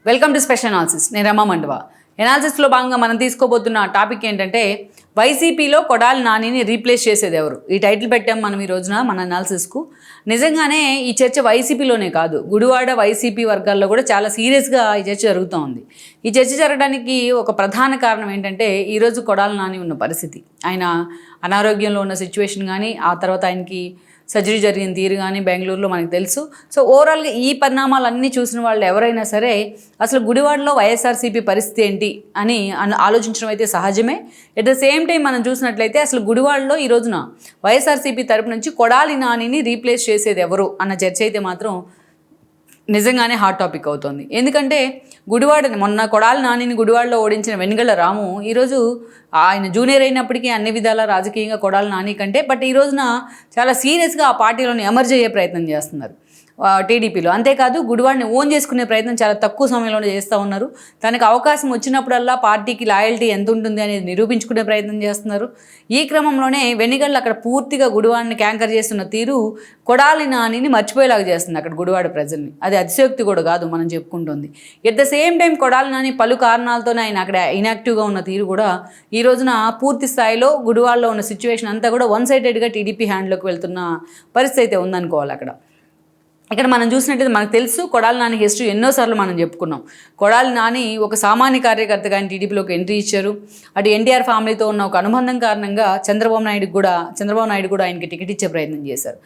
Welcome to special analysis. నేను రమా మండవ. ఎనాలిసిస్లో భాగంగా మనం తీసుకోబోతున్న టాపిక్ ఏంటంటే వైసీపీలో కొడాలి నానిని రీప్లేస్ చేసేది ఎవరు. ఈ టైటిల్ పెట్టాం మనం ఈ రోజున మన అనాలిసిస్కు. నిజంగానే ఈ చర్చ వైసీపీలోనే కాదు, గుడివాడ వైసీపీ వర్గాల్లో కూడా చాలా సీరియస్గా ఈ చర్చ జరుగుతూ ఉంది. ఈ చర్చ జరగడానికి ఒక ప్రధాన కారణం ఏంటంటే ఈరోజు కొడాలి నాని ఉన్న పరిస్థితి, ఆయన అనారోగ్యంలో ఉన్న సిచ్యువేషన్ కానీ, ఆ తర్వాత ఆయనకి సర్జరీ జరిగిన తీరు కానీ బెంగళూరులో మనకు తెలుసు. సో ఓవరాల్గా ఈ పరిణామాలన్నీ చూసిన వాళ్ళు ఎవరైనా సరే అసలు గుడివాడలో వైఎస్ఆర్సీపీ పరిస్థితి ఏంటి అని ఆలోచించడం అయితే సహజమే. ఎట్ ద సేమ్ టైం మనం చూసినట్లయితే అసలు గుడివాడలో ఈ రోజున వైఎస్ఆర్సీపీ తరపు నుంచి కొడాలి నానిని రీప్లేస్ చేసేది ఎవరు అన్న చర్చ అయితే మాత్రం నిజంగానే హాట్ టాపిక్ అవుతుంది. ఎందుకంటే గుడివాడని మొన్న కొడాలి నానిని గుడివాడలో ఓడించిన వెనుగళ్ల రాము ఈరోజు ఆయన జూనియర్ అయినప్పటికీ అన్ని విధాల రాజకీయంగా కొడాలి నాని కంటే బట్ ఈ రోజున చాలా సీరియస్గా ఆ పార్టీలోని ఎమర్జ్ అయ్యే ప్రయత్నం చేస్తున్నారు టీడీపీలో. అంతేకాదు గుడివాడిని ఓన్ చేసుకునే ప్రయత్నం చాలా తక్కువ సమయంలోనే చేస్తూ ఉన్నారు. తనకు అవకాశం వచ్చినప్పుడల్లా పార్టీకి లాయల్టీ ఎంత ఉంటుంది అనేది నిరూపించుకునే ప్రయత్నం చేస్తున్నారు. ఈ క్రమంలోనే వెనిగళ్ళు అక్కడ పూర్తిగా గుడివాడిని క్యాంకర్ చేస్తున్న తీరు కొడాలి నానిని మర్చిపోయేలాగా చేస్తుంది అక్కడ గుడివాడ ప్రజల్ని. అది అతిశయోక్తి కూడా కాదు మనం చెప్పుకుంటుంది. At the same time Kodali Nani పలు కారణాలతోనే ఆయన అక్కడ ఇన్యాక్టివ్గా ఉన్న తీరు కూడా ఈ రోజున పూర్తి స్థాయిలో గుడివాడలో ఉన్న సిచ్యువేషన్ అంతా కూడా వన్ సైడెడ్గా టీడీపీ హ్యాండ్లోకి వెళ్తున్న పరిస్థితి అయితే ఉందనుకోవాలి. ఇక్కడ మనం చూసినట్టయితే మనకు తెలుసు కొడాలి నాని హిస్టరీ ఎన్నోసార్లు మనం చెప్పుకున్నాం. కొడాలి నాని ఒక సామాన్య కార్యకర్తగా ఆయన టీడీపీలోకి ఎంట్రీ ఇచ్చారు. అటు ఎన్టీఆర్ ఫ్యామిలీతో ఉన్న ఒక అనుబంధం కారణంగా చంద్రబాబు నాయుడు కూడా ఆయనకి టికెట్ ఇచ్చే ప్రయత్నం చేశారు.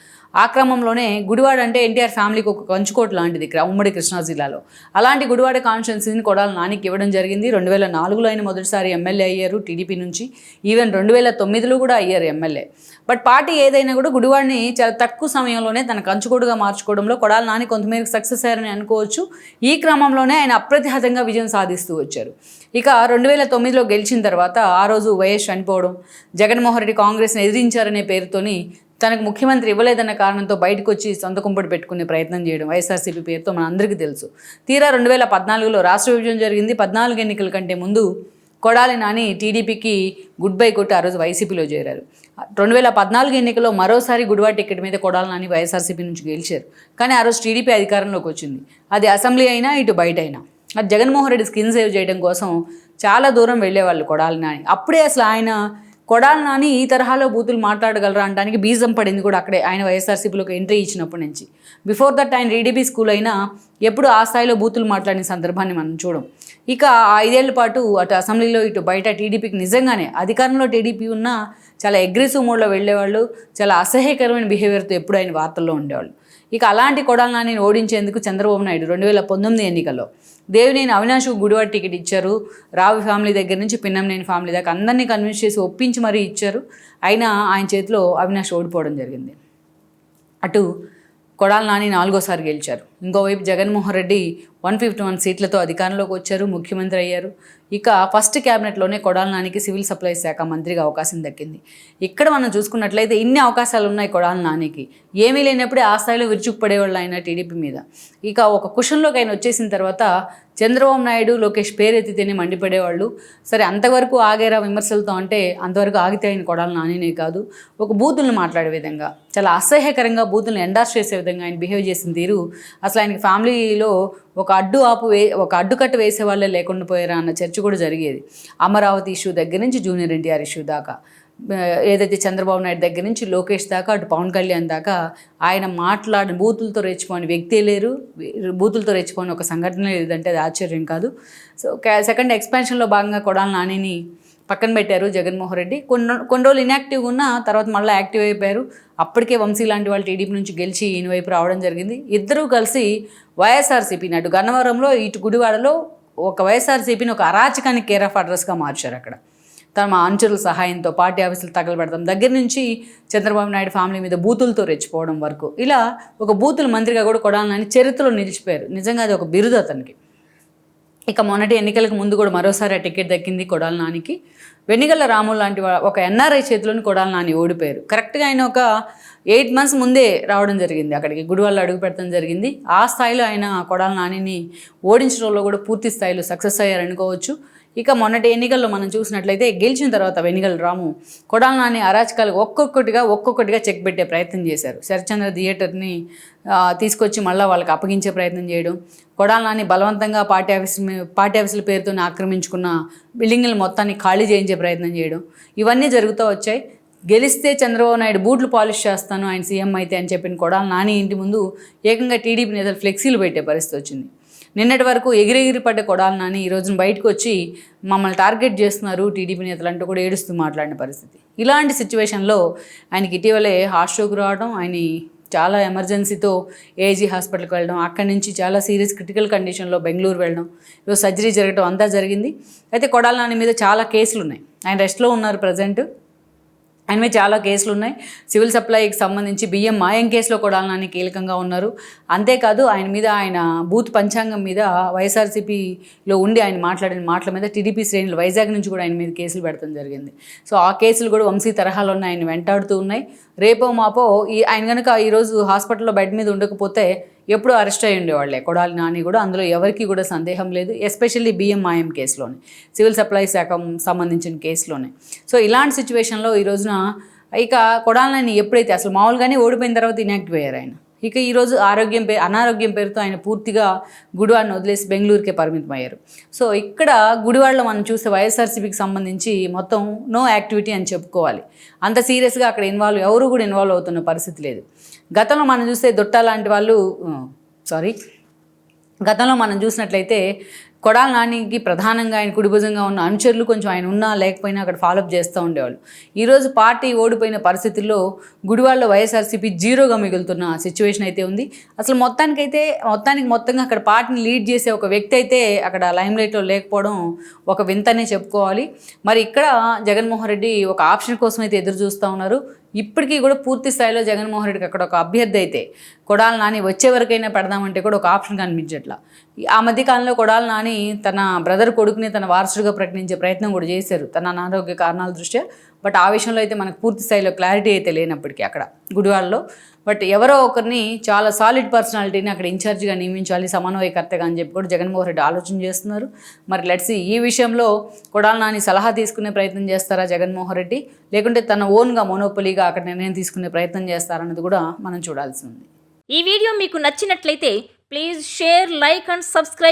ఆ క్రమంలోనే గుడివాడ అంటే ఎన్టీఆర్ ఫ్యామిలీకి ఒక కంచుకోట లాంటిది ఉమ్మడి కృష్ణా జిల్లాలో. అలాంటి గుడివాడ కాన్స్టిట్యున్సీని కొడాలి నానికి ఇవ్వడం జరిగింది. 2004లో ఆయన మొదటిసారి ఎమ్మెల్యే అయ్యారు టీడీపీ నుంచి. ఈవెన్ 2009లో కూడా అయ్యారు ఎమ్మెల్యే. బట్ పార్టీ ఏదైనా కూడా గుడివాడిని చాలా తక్కువ సమయంలోనే తన కంచుకోటుగా మార్చుకోవడంలో కొడాలి నాని కొంతమేరకు సక్సెస్ అయ్యారని అనుకోవచ్చు. ఈ క్రమంలోనే ఆయన అప్రతిహతంగా విజయం సాధిస్తూ వచ్చారు. ఇక 2009లో గెలిచిన తర్వాత ఆ రోజు వైఎస్ చనిపోవడం, జగన్మోహన్ రెడ్డి కాంగ్రెస్ని ఎదిరించారనే పేరుతోని తనకు ముఖ్యమంత్రి ఇవ్వలేదన్న కారణంతో బయటకు వచ్చి సొంత కుంపటి పెట్టుకునే ప్రయత్నం చేయడం వైఎస్ఆర్సీపీ పేరుతో మన అందరికీ తెలుసు. తీరా 2014లో రాష్ట్ర విభజన జరిగింది. 14 ఎన్నికల కంటే ముందు కొడాలి నాని టీడీపీకి గుడ్ బై కొట్టి ఆ రోజు వైసీపీలో చేరారు. 2014 ఎన్నికల్లో మరోసారి గుడివాడ టికెట్ మీద కొడాలి నాని వైఎస్ఆర్సీపీ నుంచి గెలిచారు. కానీ ఆ రోజు టీడీపీ అధికారంలోకి వచ్చింది. అది అసెంబ్లీ అయినా ఇటు బయట అయినా. అది జగన్మోహన్ రెడ్డి స్కిన్ సేవ్ చేయడం కోసం చాలా దూరం వెళ్ళేవాళ్ళు కొడాలి నాని. అప్పుడే అసలు ఆయన కొడాలి నాని ఈ తరహాలో బూతులు మాట్లాడగలరా అనడానికి బీజం పడింది కూడా అక్కడే ఆయన వైఎస్ఆర్సీపీలోకి ఎంట్రీ ఇచ్చినప్పటి నుంచి. బిఫోర్ దట్ ఆయన టీడీపీ స్కూల్ అయినా ఎప్పుడు ఆ స్థాయిలో బూతులు మాట్లాడిన సందర్భాన్ని మనం చూడం. ఇక 5 ఏళ్ల పాటు అటు అసెంబ్లీలో ఇటు బయట టీడీపీకి నిజంగానే అధికారంలో టీడీపీ ఉన్న చాలా అగ్రెసివ్ మోడ్లో వెళ్ళేవాళ్ళు, చాలా అసహ్యకరమైన బిహేవియర్తో ఎప్పుడు ఆయన వార్తల్లో ఉండేవాళ్ళు. ఇక అలాంటి కొడాలి నానిని ఓడించేందుకు చంద్రబాబు నాయుడు 2019 ఎన్నికల్లో దేవినేని అవినాష్కు గుడివాడ టికెట్ ఇచ్చారు. రావి ఫ్యామిలీ దగ్గర నుంచి పిన్నంనేని ఫ్యామిలీ దాకా అందరినీ కన్విన్స్ చేసి ఒప్పించి మరీ ఇచ్చారు. అయినా ఆయన చేతిలో అవినాష్ ఓడిపోవడం జరిగింది. అటు కొడాలి నాని 4వసారి గెలిచారు. ఇంకోవైపు జగన్మోహన్ రెడ్డి 151 సీట్లతో అధికారంలోకి వచ్చారు, ముఖ్యమంత్రి అయ్యారు. ఇక ఫస్ట్ క్యాబినెట్లోనే కొడాలి నానికి సివిల్ సప్లైస్ శాఖ మంత్రిగా అవకాశం దక్కింది. ఇక్కడ మనం చూసుకున్నట్లయితే ఇన్ని అవకాశాలు ఉన్నాయి కొడాలి నానికి. ఏమీ లేనప్పుడే ఆ స్థాయిలో విరుచుకుపడేవాళ్ళు ఆయన టీడీపీ మీద. ఇక ఒక క్వశ్చన్లోకి ఆయన వచ్చేసిన తర్వాత చంద్రబాబు నాయుడు, లోకేష్ పేరెత్తితేనే మండిపడేవాళ్ళు. సరే అంతవరకు ఆగేరా విమర్శలతో అంటే అంతవరకు ఆగితే ఆయన కొడాలి నానినే కాదు, ఒక బూతులను మాట్లాడే విధంగా చాలా అసహ్యకరంగా బూతులను ఎండార్స్ చేసే విధంగా ఆయన బిహేవ్ చేసిన తీరు అసలు ఆయనకి ఫ్యామిలీలో ఒక అడ్డుకట్టు వేసే వాళ్ళే లేకుండా పోయారా అన్న చర్చ కూడా జరిగేది. అమరావతి ఇష్యూ దగ్గర నుంచి జూనియర్ ఎన్టీఆర్ ఇష్యూ దాకా, ఏదైతే చంద్రబాబు నాయుడు దగ్గర నుంచి లోకేష్ దాకా, అటు పవన్ కళ్యాణ్ దాకా ఆయన మాట్లాడిన బూతులతో రెచ్చిపోని వ్యక్తే లేరు, బూతులతో రెచ్చిపోని ఒక సంఘటన లేదంటే అది ఆశ్చర్యం కాదు. సో సెకండ్ ఎక్స్పాన్షన్లో భాగంగా కొడాలి నానిని పక్కన పెట్టారు జగన్మోహన్ రెడ్డి. కొన్ని రోజులు ఇన్యాక్టివ్గా ఉన్న తర్వాత మళ్ళీ యాక్టివ్ అయిపోయారు. అప్పటికే వంశీ లాంటి వాళ్ళు టీడీపీ నుంచి గెలిచి ఈయన వైపు రావడం జరిగింది. ఇద్దరూ కలిసి వైఎస్ఆర్సీపీని అటు గన్నవరంలో ఇటు గుడివాడలో ఒక వైఎస్ఆర్సీపీని ఒక అరాచకానికి కేర్ ఆఫ్ అడ్రస్గా మార్చారు. అక్కడ తమ అనుచరుల సహాయంతో పార్టీ ఆఫీసులు తగలబెడతాం దగ్గర నుంచి చంద్రబాబు నాయుడు ఫ్యామిలీ మీద బూతులతో రెచ్చిపోవడం వరకు ఇలా ఒక బూతుల మంత్రిగా కూడా కొడాలి నాని చరిత్రలో నిలిచిపోయారు. నిజంగా అది ఒక బిరుదు అతనికి. ఇక మొన్నటి ఎన్నికలకు ముందు కూడా మరోసారి ఆ టికెట్ దక్కింది కొడాలి నానికి. వెనిగళ్ల రాములు లాంటి ఒక ఎన్ఆర్ఐ చేతిలోని కొడాలి నాని ఓడిపోయారు. కరెక్ట్గా ఆయన ఒక 8 months ముందే రావడం జరిగింది, అక్కడికి గుడివాడలో అడుగు పెట్టడం జరిగింది. ఆ స్థాయిలో ఆయన కొడాలి నానిని ఓడించడంలో కూడా పూర్తి స్థాయిలో సక్సెస్ అయ్యారనుకోవచ్చు. ఇక మొన్నటి ఎన్నికల్లో మనం చూసినట్లయితే గెలిచిన తర్వాత వెనిగల రాము కొడాలి నాని అరాచకాలు ఒక్కొక్కటిగా చెక్ పెట్టే ప్రయత్నం చేశారు. శరత్చంద్ర థియేటర్ని తీసుకొచ్చి మళ్ళీ వాళ్ళకి అప్పగించే ప్రయత్నం చేయడం, కొడాలి నాని బలవంతంగా పార్టీ ఆఫీసుల పేరుతో ఆక్రమించుకున్న బిల్డింగ్లు మొత్తాన్ని ఖాళీ చేయించే ప్రయత్నం చేయడం, ఇవన్నీ జరుగుతూ వచ్చాయి. గెలిస్తే చంద్రబాబు నాయుడు బూట్లు పాలిష్ చేస్తాను ఆయన సీఎం అయితే అని చెప్పిన కొడాలి నాని ఇంటి ముందు ఏకంగా టీడీపీ నేతలు ఫ్లెక్సీలు పెట్టే పరిస్థితి వచ్చింది. నిన్నటి వరకు ఎగిరెగిరి పడ్డ కొడాలి నాని ఈ రోజున బయటకు వచ్చి మమ్మల్ని టార్గెట్ చేస్తున్నారు టీడీపీ నేతలు అంటూ కూడా ఏడుస్తూ మాట్లాడిన పరిస్థితి. ఇలాంటి సిచ్యువేషన్లో ఆయనకి ఇటీవలే హార్ట్ స్ట్రోక్ రావడం, ఆయన చాలా ఎమర్జెన్సీతో ఏజీ హాస్పిటల్కి వెళ్ళడం, అక్కడి నుంచి చాలా సీరియస్ క్రిటికల్ కండిషన్లో బెంగళూరు వెళ్ళడం, ఈరోజు సర్జరీ జరగడం అంతా జరిగింది. అయితే కొడాలి నాని మీద చాలా కేసులు ఉన్నాయి. ఆయన రెస్ట్లో ఉన్నారు ప్రజెంట్. ఆయన మీద చాలా కేసులు ఉన్నాయి. సివిల్ సప్లైకి సంబంధించి బియ్యం మాయం కేసులో కొడాలి నాని కీలకంగా ఉన్నారు. అంతేకాదు ఆయన బూత్ పంచాంగం మీద వైఎస్ఆర్సీపీలో ఉండి ఆయన మాట్లాడిన మాటల మీద టీడీపీ శ్రేణులు వైజాగ్ నుంచి కూడా ఆయన మీద కేసులు పెడతాం జరిగింది. సో ఆ కేసులు కూడా వంశీ తరహాలో ఉన్నాయి, ఆయన వెంటాడుతూ ఉన్నాయి. రేపో మాపో ఆయన కనుక ఈరోజు హాస్పిటల్లో బెడ్ మీద ఉండకపోతే ఎప్పుడూ అరెస్ట్ అయ్యి ఉండేవాళ్ళే కొడాలి నాని కూడా. అందులో ఎవరికి కూడా సందేహం లేదు. ఎస్పెషల్లీ బియ్యం మాయం కేసులోనే, సివిల్ సప్లై శాఖ సంబంధించిన కేసులోనే. సో ఇలాంటి సిచ్యువేషన్లో ఈ రోజున ఇక కొడాలి నాని ఎప్పుడైతే అసలు మామూలుగానే ఓడిపోయిన తర్వాత ఇన్యాక్టివ్ అయ్యారు ఆయన. ఇక ఈరోజు అనారోగ్యం పేరుతో ఆయన పూర్తిగా గుడివాడను వదిలేసి బెంగళూరుకే పరిమితం అయ్యారు. సో ఇక్కడ గుడివాడలో మనం చూస్తే వైఎస్ఆర్సీపీకి సంబంధించి మొత్తం నో యాక్టివిటీ అని చెప్పుకోవాలి. అంత సీరియస్గా అక్కడ ఎవరు కూడా ఇన్వాల్వ్ అవుతున్న పరిస్థితి లేదు. గతంలో మనం చూస్తే గతంలో మనం చూసినట్లయితే కొడాలి నానికి ప్రధానంగా ఆయన కుడిభుజంగా ఉన్న అనుచరులు కొంచెం ఆయన ఉన్నా లేకపోయినా అక్కడ ఫాలోఅప్ చేస్తూ ఉండేవాళ్ళు. ఈరోజు పార్టీ ఓడిపోయిన పరిస్థితుల్లో గుడివాడలో వైఎస్ఆర్సీపీ జీరోగా మిగులుతున్న సిచ్యువేషన్ అయితే ఉంది. అసలు మొత్తంగా అక్కడ పార్టీని లీడ్ చేసే ఒక వ్యక్తి అయితే అక్కడ లైమ్లైట్లో లేకపోవడం ఒక వింతనే చెప్పుకోవాలి. మరి ఇక్కడ జగన్మోహన్ రెడ్డి ఒక ఆప్షన్ కోసం అయితే ఎదురు చూస్తూ ఉన్నారు. ఇప్పటికీ కూడా పూర్తి స్థాయిలో జగన్మోహన్ రెడ్డికి అక్కడ ఒక అభ్యర్థి అయితే కొడాలి నాని వచ్చే వరకైనా పెడదామంటే కూడా ఒక ఆప్షన్ కనిపించట్లా. ఆ మధ్యకాలంలో కొడాలి నాని తన బ్రదర్ కొడుకుని తన వారసుడిగా ప్రకటించే ప్రయత్నం కూడా చేశారు తన అనారోగ్య కారణాల దృష్ట్యా. బట్ ఆ విషయంలో అయితే మనకు పూర్తి స్థాయిలో క్లారిటీ అయితే లేనప్పటికీ అక్కడ గుడివాడలో. బట్ ఎవరో ఒకరిని చాలా సాలిడ్ పర్సనాలిటీని అక్కడ ఇన్ఛార్జిగా నియమించాలి, సమన్వయకర్తగా అని చెప్పి కూడా జగన్మోహన్ రెడ్డి ఆలోచన చేస్తున్నారు. మరి లెట్స్ ఈ విషయంలో కొడాలి నాని సలహా తీసుకునే ప్రయత్నం చేస్తారా జగన్మోహన్ రెడ్డి, లేకుంటే తన ఓన్గా మోనోపొలీగా అక్కడ నిర్ణయం తీసుకునే ప్రయత్నం చేస్తారన్నది కూడా మనం చూడాల్సి ఉంది. ఈ వీడియో మీకు నచ్చినట్లయితే please share, like and subscribe.